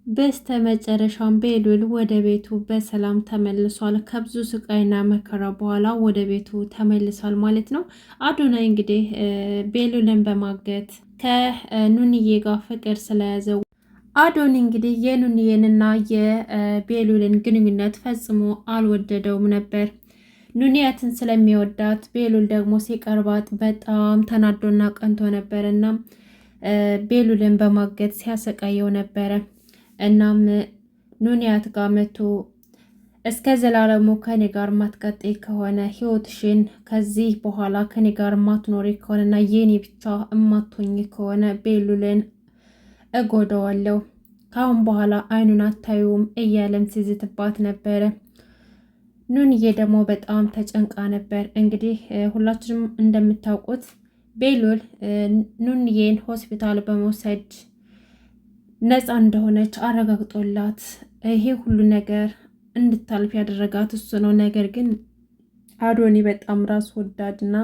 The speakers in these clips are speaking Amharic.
በስተመጨረሻም ቤሉል ወደ ቤቱ በሰላም ተመልሷል። ከብዙ ስቃይና መከራ በኋላ ወደ ቤቱ ተመልሷል ማለት ነው። አዶናይ እንግዲህ ቤሉልን በማገት ከኑንዬ ጋር ፍቅር ስለያዘው አዶኒ እንግዲህ የኑንዬንና የቤሉልን ግንኙነት ፈጽሞ አልወደደውም ነበር። ኑንያትን ስለሚወዳት ቤሉል ደግሞ ሲቀርባት በጣም ተናዶና ቀንቶ ነበርና ቤሉልን በማገት ሲያሰቃየው ነበረ። እናም ኑንያት ጋር መቶ እስከ ዘላለሙ ከኔ ጋር ማትቀጥይ ከሆነ ህይወትሽን ከዚህ በኋላ ከኔ ጋር ማትኖሪ ከሆነና የኔ ብቻ እማትሆኝ ከሆነ ቤሉልን እጎዳዋለሁ፣ ካሁን በኋላ አይኑን አታዩም እያለም ሲዝትባት ነበረ። ኑንዬ ደግሞ በጣም ተጨንቃ ነበር። እንግዲህ ሁላችንም እንደምታውቁት ቤሉል ኑንዬን ሆስፒታል በመውሰድ ነፃ እንደሆነች አረጋግጦላት ይሄ ሁሉ ነገር እንድታልፍ ያደረጋት እሱ ነው። ነገር ግን አዶኒ በጣም ራስ ወዳድና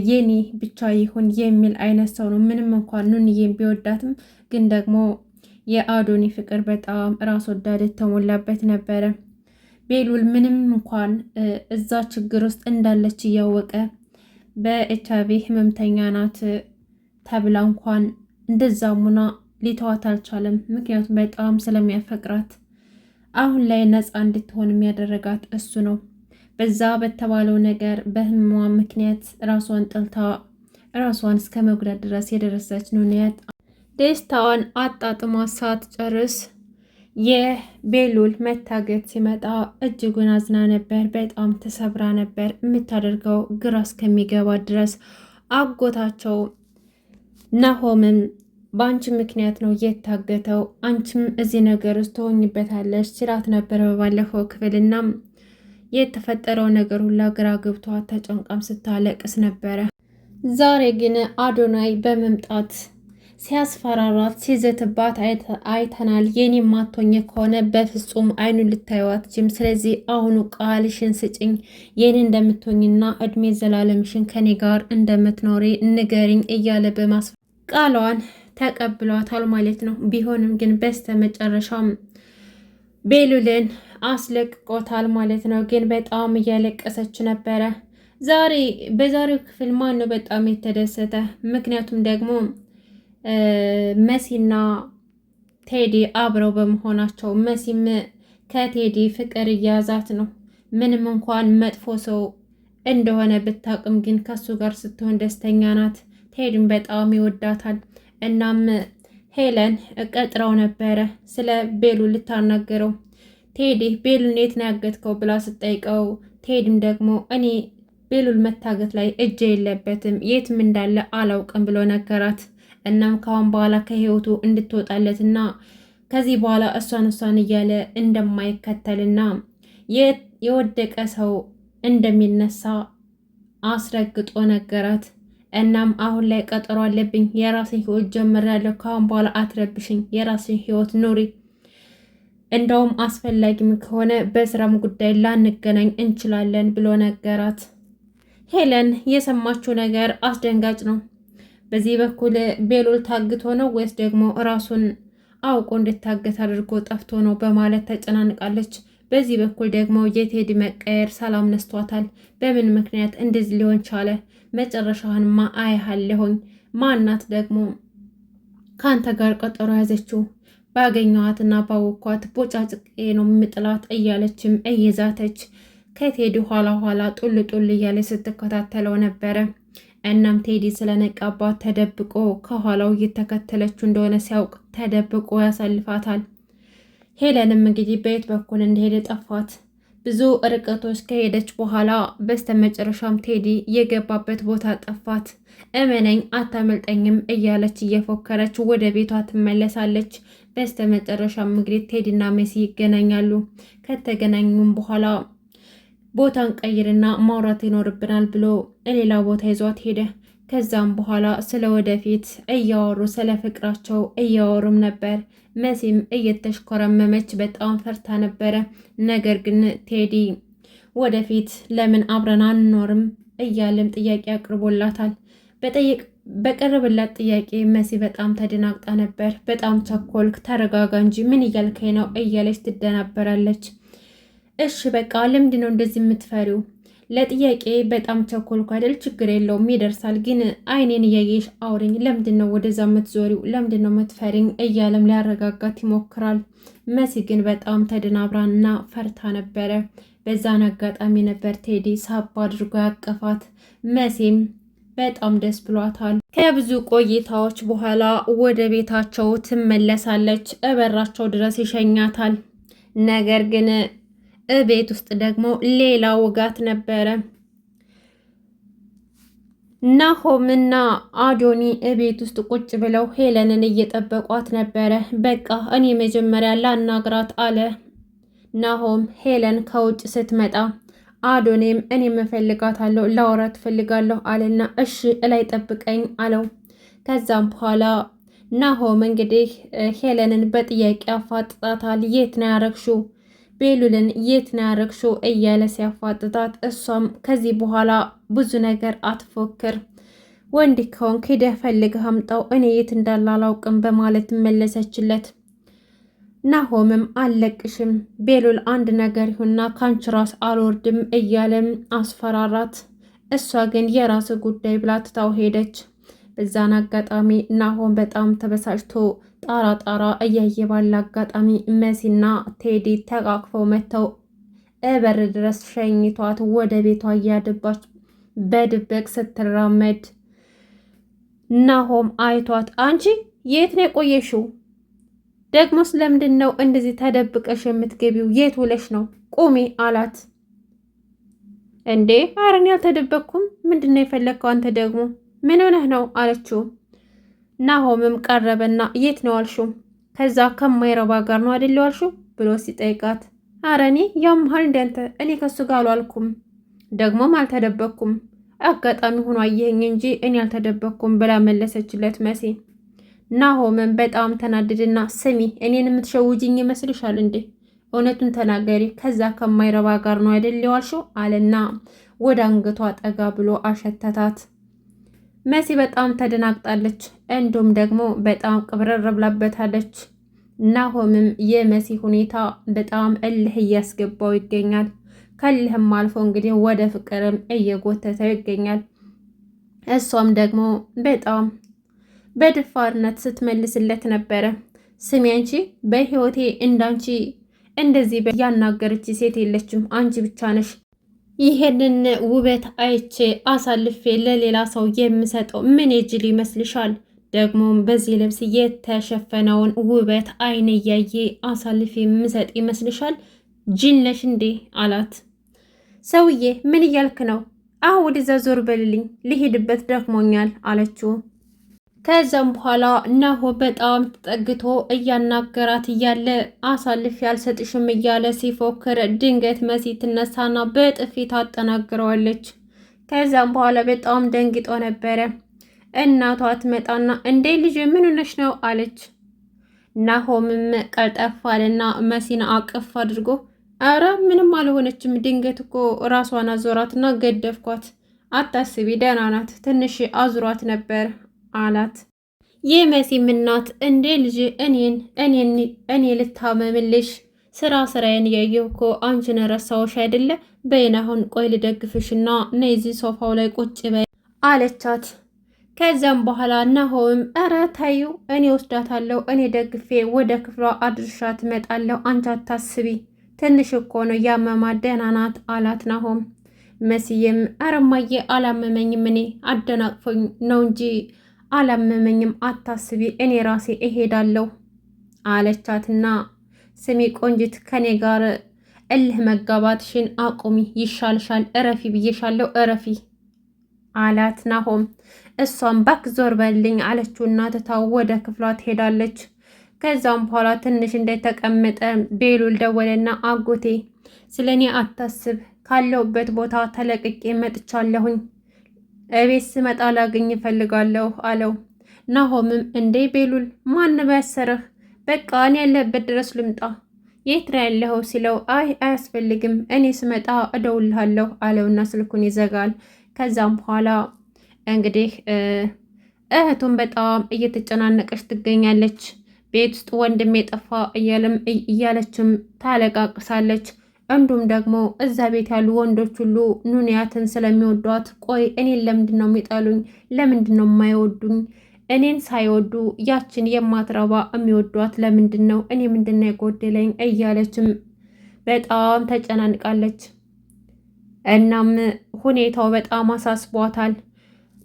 የኔ ብቻ ይሁን የሚል አይነት ሰው ነው። ምንም እንኳን ኑንዬን ቢወዳትም ግን ደግሞ የአዶኒ ፍቅር በጣም ራስ ወዳድ የተሞላበት ነበረ። ቤሉል ምንም እንኳን እዛ ችግር ውስጥ እንዳለች እያወቀ በኤችአይቪ ህመምተኛ ናት ተብላ እንኳን እንደዛ ሙና ሊተዋት አልቻለም። ምክንያቱም በጣም ስለሚያፈቅራት አሁን ላይ ነፃ እንድትሆን የሚያደረጋት እሱ ነው። በዛ በተባለው ነገር በህመሟ ምክንያት ራሷን ጠልታ ራሷን እስከ መጉዳት ድረስ የደረሰች ኑንያት ደስታዋን አጣጥማ ሳትጨርስ የቤሉል መታገት ሲመጣ እጅጉን አዝና ነበር። በጣም ተሰብራ ነበር። የምታደርገው ግራ እስከሚገባ ድረስ አጎታቸው ናሆምም በአንቺ ምክንያት ነው የታገተው፣ አንቺም እዚህ ነገር ውስጥ ትሆኝበታለች ሲላት ነበረ በባለፈው ክፍልና የተፈጠረው ነገር ሁላ ግራ ገብቷት ተጨንቃም ስታለቅስ ነበረ። ዛሬ ግን አዶናይ በመምጣት ሲያስፈራራት ሲዘትባት አይተናል። የኔ ማቶኝ ከሆነ በፍጹም አይኑን ልታዩዋትችም። ስለዚህ አሁኑ ቃልሽን ስጭኝ፣ የኔ እንደምትሆኝና እድሜ ዘላለምሽን ከኔ ጋር እንደምትኖሪ ንገሪኝ እያለ ቃሏን ተቀብሏታል ማለት ነው። ቢሆንም ግን በስተ መጨረሻም ቤሉልን አስለቅቆታል ማለት ነው። ግን በጣም እያለቀሰች ነበረ። በዛሬው ክፍል ማን ነው በጣም የተደሰተ? ምክንያቱም ደግሞ መሲና ቴዲ አብረው በመሆናቸው መሲም ከቴዲ ፍቅር እያያዛት ነው። ምንም እንኳን መጥፎ ሰው እንደሆነ ብታቅም ግን ከሱ ጋር ስትሆን ደስተኛ ናት። ቴዲም በጣም ይወዳታል። እናም ሄለን ቀጥራው ነበረ ስለ ቤሉል ልታናገረው። ቴዲ ቤሉል የት ነው ያገትከው ብላ ስጠይቀው ቴዲም ደግሞ እኔ ቤሉል መታገት ላይ እጄ የለበትም የትም እንዳለ አላውቅም ብሎ ነገራት። እናም ካሁን በኋላ ከህይወቱ እንድትወጣለትና ከዚህ በኋላ እሷን እያለ እንደማይከተልና የወደቀ ሰው እንደሚነሳ አስረግጦ ነገራት። እናም አሁን ላይ ቀጠሮ አለብኝ፣ የራስን ህይወት ጀምሬያለሁ፣ ካሁን በኋላ አትረብሽኝ፣ የራስን ህይወት ኑሪ፣ እንደውም አስፈላጊም ከሆነ በስራም ጉዳይ ላንገናኝ እንችላለን ብሎ ነገራት። ሄለን የሰማችው ነገር አስደንጋጭ ነው። በዚህ በኩል ቤሉል ታግቶ ነው ወይስ ደግሞ ራሱን አውቆ እንድታገት አድርጎ ጠፍቶ ነው በማለት ተጨናንቃለች። በዚህ በኩል ደግሞ የቴዲ መቀየር ሰላም ነስቷታል። በምን ምክንያት እንደዚህ ሊሆን ቻለ? መጨረሻህንማ አያሃለሁኝ። ማናት ደግሞ ከአንተ ጋር ቀጠሮ ያዘችው? ባገኘኋትና ባወኳት ቦጫጭቄ ነው የምጥላት እያለችም እየዛተች ከቴዲ ኋላ ጡል እያለ ስትከታተለው ነበረ። እናም ቴዲ ስለነቃባት ተደብቆ ከኋላው እየተከተለችው እንደሆነ ሲያውቅ ተደብቆ ያሳልፋታል። ሄለንም እንግዲህ በየት በኩል እንደሄደ ጠፋት። ብዙ ርቀቶች ከሄደች በኋላ በስተመጨረሻም ቴዲ የገባበት ቦታ ጠፋት። እመነኝ አታመልጠኝም እያለች እየፎከረች ወደ ቤቷ ትመለሳለች። በስተመጨረሻም እንግዲህ ቴዲና መሲ ይገናኛሉ። ከተገናኙም በኋላ ቦታን ቀይርና ማውራት ይኖርብናል ብሎ ሌላ ቦታ ይዟት ሄደ። ከዛም በኋላ ስለ ወደፊት እያወሩ ስለ ፍቅራቸው እያወሩም ነበር። መሲም እየተሽኮረመመች በጣም ፈርታ ነበረ። ነገር ግን ቴዲ ወደፊት ለምን አብረን አንኖርም እያለም ጥያቄ አቅርቦላታል። በቀረበላት ጥያቄ መሲ በጣም ተደናግጣ ነበር። በጣም ቸኮልክ፣ ተረጋጋ እንጂ ምን እያልከኝ ነው እያለች ትደናበራለች። እሺ በቃ ለምንድን ነው እንደዚህ የምትፈሪው? ለጥያቄ በጣም ቸኮልኩ አይደል? ችግር የለውም ይደርሳል። ግን አይኔን እያየሽ አውሪኝ። ለምንድን ነው ወደዛ የምትዞሪው? ለምንድን ነው የምትፈሪኝ? እያለም ሊያረጋጋት ይሞክራል። መሲ ግን በጣም ተደናብራና ፈርታ ነበረ። በዛን አጋጣሚ ነበር ቴዲ ሳባ አድርጎ ያቀፋት። መሲም በጣም ደስ ብሏታል። ከብዙ ቆይታዎች በኋላ ወደ ቤታቸው ትመለሳለች። እበራቸው ድረስ ይሸኛታል። ነገር ግን እቤት ውስጥ ደግሞ ሌላ ውጋት ነበረ። ናሆምና አዶኒ እቤት ውስጥ ቁጭ ብለው ሄለንን እየጠበቋት ነበረ። በቃ እኔ መጀመሪያ ላናግራት አለ ናሆም። ሄለን ከውጭ ስትመጣ አዶኔም እኔ እፈልጋታለሁ ላወራት እፈልጋለሁ አለና እሺ እላይ ጠብቀኝ አለው። ከዛም በኋላ ናሆም እንግዲህ ሄለንን በጥያቄ አፋጥጣታል። የት ነው ያረግሽው? ቤሉልን የት ነው ያረግሽው? እያለ ሲያፋጥጣት እሷም ከዚህ በኋላ ብዙ ነገር አትፎክር፣ ወንድ ከሆንክ ሂደህ ፈልገህ አምጣው፣ እኔ የት እንዳለ አላውቅም በማለት መለሰችለት። ናሆምም አልለቅሽም፣ ቤሉል አንድ ነገር ይሁንና ካንቺ ራስ አልወርድም እያለም አስፈራራት። እሷ ግን የራስ ጉዳይ ብላ ትታው ሄደች። በዛን አጋጣሚ ናሆም በጣም ተበሳጭቶ ጣራ እያየ ባለ አጋጣሚ መሲና ቴዲ ተቃቅፈው መጥተው እበር ድረስ ሸኝቷት ወደ ቤቷ እያደባች በድብቅ ስትራመድ ናሆም አይቷት አንቺ የት ነው የቆየሽው? ደግሞስ ለምንድን ነው እንደዚህ ተደብቀሽ የምትገቢው? የት ውለሽ ነው? ቁሚ አላት። እንዴ ኧረ እኔ አልተደበቅኩም። ምንድን ነው የፈለግከው አንተ ደግሞ ምን ሆነህ ነው አለችው። ናሆምም ቀረበና የት ነው አልሽው? ከዛ ከማይረባ ጋር ነው አይደል አልሽው ብሎ ሲጠይቃት ኧረ እኔ ያምሃል እንዳንተ እኔ ከሱ ጋር አልዋልኩም፣ ደግሞም አልተደበቅኩም፣ አጋጣሚ ሆኖ አየኸኝ እንጂ እኔ አልተደበቅኩም ብላ መለሰችለት መሲ። ናሆምም በጣም ተናደድና ስሚ እኔን የምትሸውጅኝ ይመስልሻል እንዴ? እውነቱን ተናገሪ፣ ከዛ ከማይረባ ጋር ነው አይደል የዋልሽው አለና ወደ አንገቷ ጠጋ ብሎ አሸተታት። መሲ በጣም ተደናግጣለች፣ እንዲሁም ደግሞ በጣም ቅብረር ብላበታለች። ናሆምም የመሲ ሁኔታ በጣም እልህ እያስገባው ይገኛል። ከልህም አልፎ እንግዲህ ወደ ፍቅርም እየጎተተው ይገኛል። እሷም ደግሞ በጣም በድፋርነት ስትመልስለት ነበረ። ስሚ አንቺ በህይወቴ እንዳንቺ እንደዚህ ያናገረች ሴት የለችም፣ አንቺ ብቻ ነሽ። ይሄንን ውበት አይቼ አሳልፌ ለሌላ ሰው የምሰጠው ምን የጅል ይመስልሻል? ደግሞም በዚህ ልብስ የተሸፈነውን ውበት አይን እያየ አሳልፌ የምሰጥ ይመስልሻል? ጅል ነሽ እንዴ አላት። ሰውዬ ምን እያልክ ነው? አሁን ወደዛ ዞር በልልኝ፣ ልሄድበት ደክሞኛል አለችው። ከዛም በኋላ ናሆ በጣም ተጠግቶ እያናገራት እያለ አሳልፌ አልሰጥሽም እያለ ሲፎክር ድንገት መሲ ትነሳና በጥፊ ታጠናግረዋለች። ከዛም በኋላ በጣም ደንግጦ ነበረ። እናቷ ትመጣና እንዴ ልጅ ምን ሆነሽ ነው አለች። ናሆምም ቀልጠፍ አለና መሲን አቅፍ አድርጎ አረ ምንም አልሆነችም፣ ድንገት እኮ ራሷን አዞራትና ገደፍኳት፣ አታስቢ ደህና ናት፣ ትንሽ አዙሯት ነበር አላት። የመሲም እናት እንዴ ልጅ እኔ ልታመምልሽ ስራዬን እያየሁ እኮ አንቺን ረሳሁሽ አይደለ? በይን አሁን ቆይ ልደግፍሽና ነይ እዚህ ሶፋው ላይ ቁጭ በይ አለቻት። ከዛም በኋላ ናሆም ኧረ ታዩ እኔ ወስዳታለሁ፣ እኔ ደግፌ ወደ ክፍሏ አድርሻ ትመጣለሁ፣ አንቺ አታስቢ፣ ትንሽ እኮ ነው ያመማት፣ ደህና ናት አላት ናሆም። መስዬም ኧረ እማዬ አላመመኝም፣ እኔ አደናቅፎኝ ነው እንጂ አላመመኝም፣ አታስቢ፣ እኔ ራሴ እሄዳለሁ አለቻትና ስሚ ቆንጅት ከኔ ጋር እልህ መጋባትሽን አቁሚ፣ ይሻልሻል፣ እረፊ ብዬሻለሁ፣ እረፊ አላት ናሆም። እሷም ባክ ዞር በልኝ አለችውና ትታው ወደ ክፍሏ ትሄዳለች። ከዛም በኋላ ትንሽ እንደተቀመጠ ቤሉል ደወለና አጎቴ ስለ እኔ አታስብ፣ ካለሁበት ቦታ ተለቅቄ መጥቻለሁኝ፣ እቤት ስመጣ ላገኝ እፈልጋለሁ አለው። ናሆምም እንዴ ቤሉል ማን ባያሰርህ፣ በቃ እኔ ያለበት ድረስ ልምጣ፣ የት ነው ያለኸው ሲለው አይ አያስፈልግም፣ እኔ ስመጣ እደውልሃለሁ አለውና ስልኩን ይዘጋል። ከዛም በኋላ እንግዲህ እህቱም በጣም እየተጨናነቀች ትገኛለች። ቤት ውስጥ ወንድሜ ጠፋ እያለችም ታለቃቅሳለች። እንዲሁም ደግሞ እዛ ቤት ያሉ ወንዶች ሁሉ ኑንያትን ስለሚወዷት፣ ቆይ እኔን ለምንድን ነው የሚጠሉኝ? ለምንድን ነው የማይወዱኝ? እኔን ሳይወዱ ያችን የማትረባ የሚወዷት ለምንድን ነው? እኔ ምንድን ነው የጎደለኝ? እያለችም በጣም ተጨናንቃለች። እናም ሁኔታው በጣም አሳስቧታል።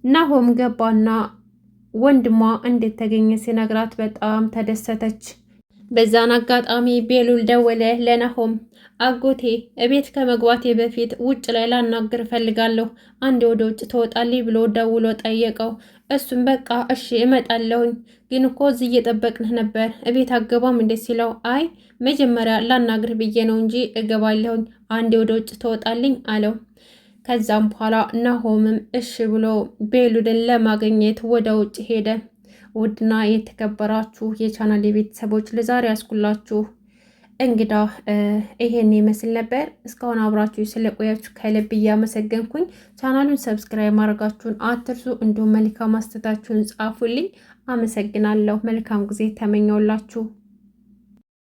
ናሆም ገባና ወንድሟ እንዴት ተገኘ ሲነግራት በጣም ተደሰተች። በዛን አጋጣሚ ቤሉል ደወለ ለናሆም። አጎቴ እቤት ከመግባቴ በፊት ውጭ ላይ ላናግር እፈልጋለሁ፣ አንዴ ወደ ውጭ ትወጣልኝ ብሎ ደውሎ ጠየቀው። እሱም በቃ እሺ እመጣለሁኝ፣ ግን እኮ እዚህ እየጠበቅንህ ነበር፣ እቤት አገባም እንዴት ሲለው፣ አይ መጀመሪያ ላናግርህ ብዬ ነው እንጂ እገባለሁኝ፣ አንዴ ወደ ውጭ ትወጣልኝ አለው። ከዛም በኋላ ናሆምም እሺ ብሎ ቤሉልን ለማግኘት ወደ ውጭ ሄደ። ውድና የተከበራችሁ የቻናል ቤተሰቦች ለዛሬ ያስኩላችሁ እንግዳ ይሄን ይመስል ነበር። እስካሁን አብራችሁ ስለቆያችሁ ከልብ እያመሰገንኩኝ ቻናሉን ሰብስክራይብ ማድረጋችሁን አትርሱ። እንዲሁም መልካም አስተያየታችሁን ጻፉልኝ። አመሰግናለሁ። መልካም ጊዜ ተመኘውላችሁ።